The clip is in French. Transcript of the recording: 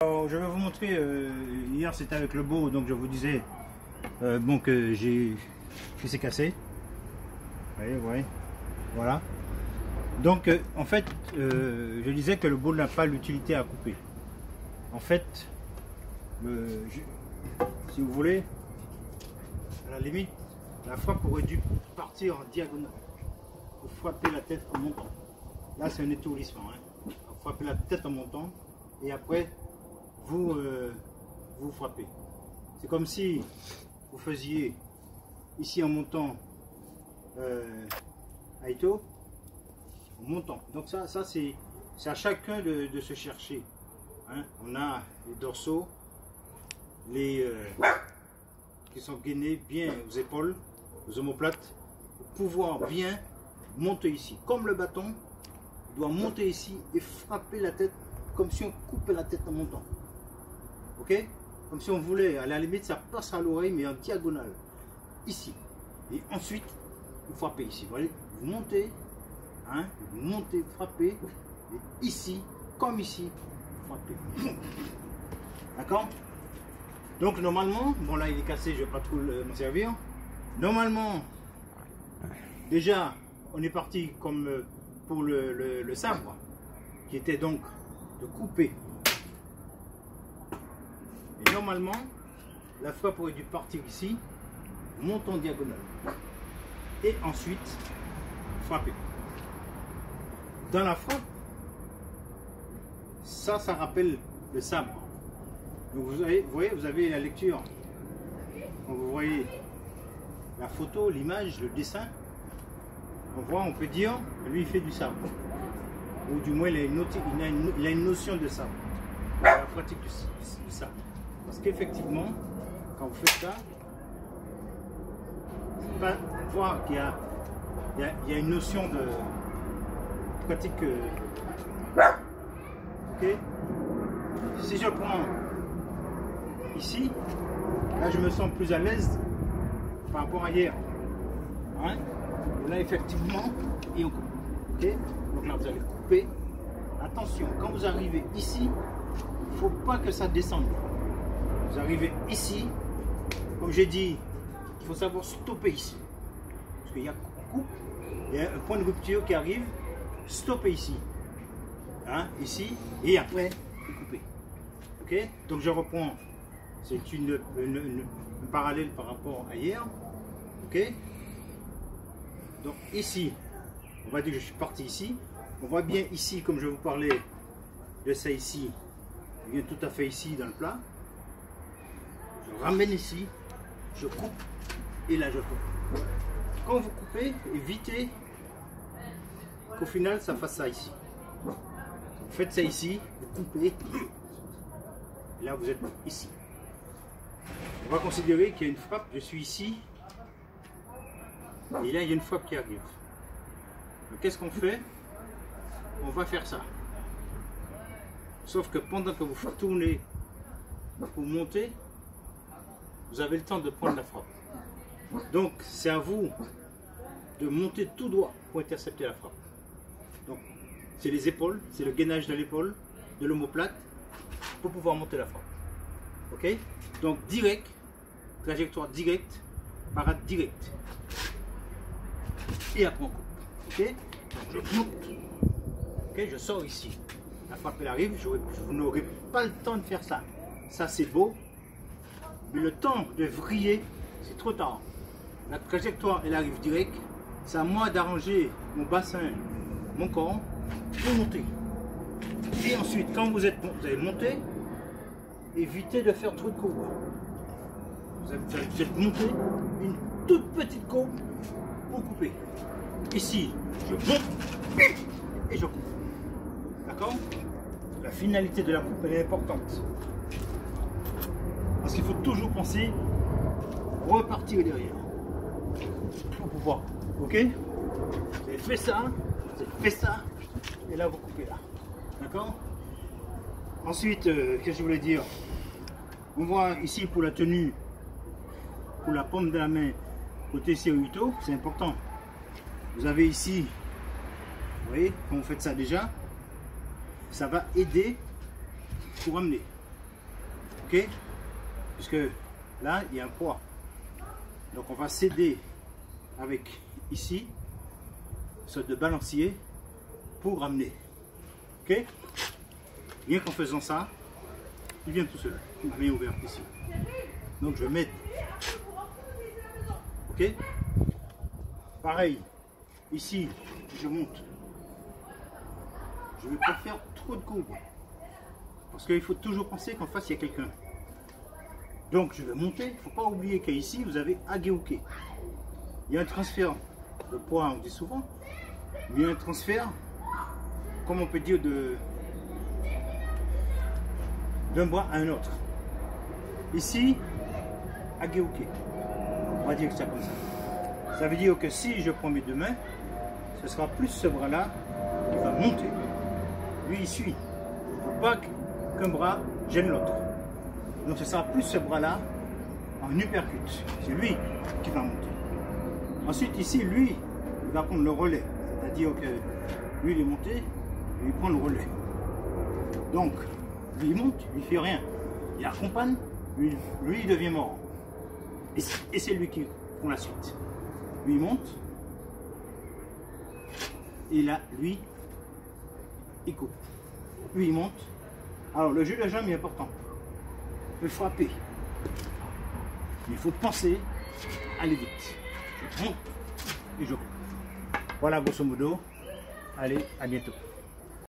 Alors, je vais vous montrer, hier c'était avec le beau, donc je vous disais bon, que qui s'est cassé. Vous voyez, voilà. Donc en fait, je disais que le beau n'a pas l'utilité à couper. En fait, si vous voulez, à la limite, la frappe aurait dû partir en diagonale pour frapper la tête en montant. Là c'est un étourdissement, hein. Vous frappez la tête en montant et après vous frappez. C'est comme si vous faisiez ici en montant Aito, en montant. Donc ça c'est à chacun de se chercher, hein. On a les dorsaux, les qui sont gainés bien aux épaules, aux omoplates, pour pouvoir bien monter ici. Comme le bâton, il doit monter ici et frapper la tête comme si on coupait la tête en montant. Ok? Comme si on voulait, à la limite, ça passe à l'oreille, mais en diagonale. Ici. Et ensuite, vous frappez ici. Vous voyez? Vous montez, hein? Vous montez, frappez. Et ici, comme ici, vous frappez. D'accord? Donc, normalement, bon là, il est cassé, je ne vais pas trop m'en servir. Normalement, déjà, on est parti comme pour le sabre, qui était donc de couper. Et normalement, la frappe aurait dû partir ici, monter en diagonale. Et ensuite, frapper. Dans la frappe, ça rappelle le sabre. Donc vous voyez, vous avez la lecture. Quand vous voyez la photo, l'image, le dessin, on peut dire que lui il fait du sabre. Ou du moins il a une notion de sabre. La pratique du sabre. Parce qu'effectivement, quand vous faites ça, c'est pas voir qu'il y a une notion de pratique. Ok? Si je prends ici, là je me sens plus à l'aise par rapport à hier. Hein? Et là effectivement, et on coupe. Ok? Donc là vous allez couper. Attention, quand vous arrivez ici, il ne faut pas que ça descende. Vous arrivez ici, comme j'ai dit, il faut savoir stopper ici. Parce qu'il y a coupe, il y a un point de rupture qui arrive, stopper ici. Hein, ici, et après, vous coupez. Ok? Donc je reprends. C'est un parallèle par rapport à hier. Ok? Donc ici, on va dire que je suis parti ici. On voit bien ici, comme je vous parlais de ça ici, il vient tout à fait ici dans le plat. Je ramène ici, je coupe et là je coupe. Quand vous coupez, évitez qu'au final ça fasse ça ici. Vous faites ça ici, vous coupez, et là vous êtes ici. On va considérer qu'il y a une frappe, je suis ici, et là il y a une frappe qui arrive. Donc qu'est-ce qu'on fait? On va faire ça. Sauf que pendant que vous tournez pour monter, vous avez le temps de prendre la frappe. Donc c'est à vous de monter tout droit pour intercepter la frappe. Donc c'est les épaules, c'est le gainage de l'épaule, de l'omoplate, pour pouvoir monter la frappe. Ok? Donc direct, trajectoire directe, parade directe. Et après on coupe. Ok? Je monte. Ok? Je sors ici. La frappe elle arrive, vous n'aurez pas le temps de faire ça. Ça c'est beau. Mais le temps de vriller, c'est trop tard. La trajectoire, elle arrive direct. C'est à moi d'arranger mon bassin, mon corps, pour monter. Et ensuite, quand vous allez monter, évitez de faire trop de courbes. Vous êtes monté, une toute petite courbe pour couper. Ici, je monte et je coupe. D'accord? La finalité de la coupe, elle est importante. Parce qu'il faut toujours penser repartir derrière pour pouvoir. Ok? Vous avez fait ça, et là vous coupez là. D'accord? Ensuite, qu'est-ce que je voulais dire? On voit ici pour la tenue, pour la paume de la main, côté Seruito, c'est important. Vous avez ici, vous voyez, quand vous faites ça déjà, ça va aider pour amener. Ok? Puisque là, il y a un poids. Donc on va s'aider avec ici, une sorte de balancier pour ramener. Ok? Rien qu'en faisant ça, il vient tout seul. La main ouverte ici. Donc je vais mettre. Ok? Pareil, ici, je monte. Je ne vais pas faire trop de courbes. Parce qu'il faut toujours penser qu'en face, il y a quelqu'un. Donc je vais monter. Il ne faut pas oublier qu'ici, vous avez Ageuke. Il y a un transfert de poids, on dit souvent. Mais il y a un transfert, comme on peut dire, d'un bras à un autre. Ici, Ageuke. On va dire que ça comme ça. Ça veut dire que si je prends mes deux mains, ce sera plus ce bras-là qui va monter. Lui, il suit. Il ne faut pas qu'un bras gêne l'autre. Donc ce sera plus ce bras-là en uppercut. C'est lui qui va monter. Ensuite, ici, lui, il va prendre le relais. C'est-à-dire que lui, il est monté, lui, il prend le relais. Donc, lui, il monte, il ne fait rien. Il accompagne, lui, il devient mort. Et c'est lui qui prend la suite. Lui, il monte. Et là, lui, il coupe. Lui, il monte. Alors, le jeu de jambe est important. Il peut frapper. Mais il faut penser à aller vite. Je monte et je coupe. Voilà, grosso modo. Allez, à bientôt.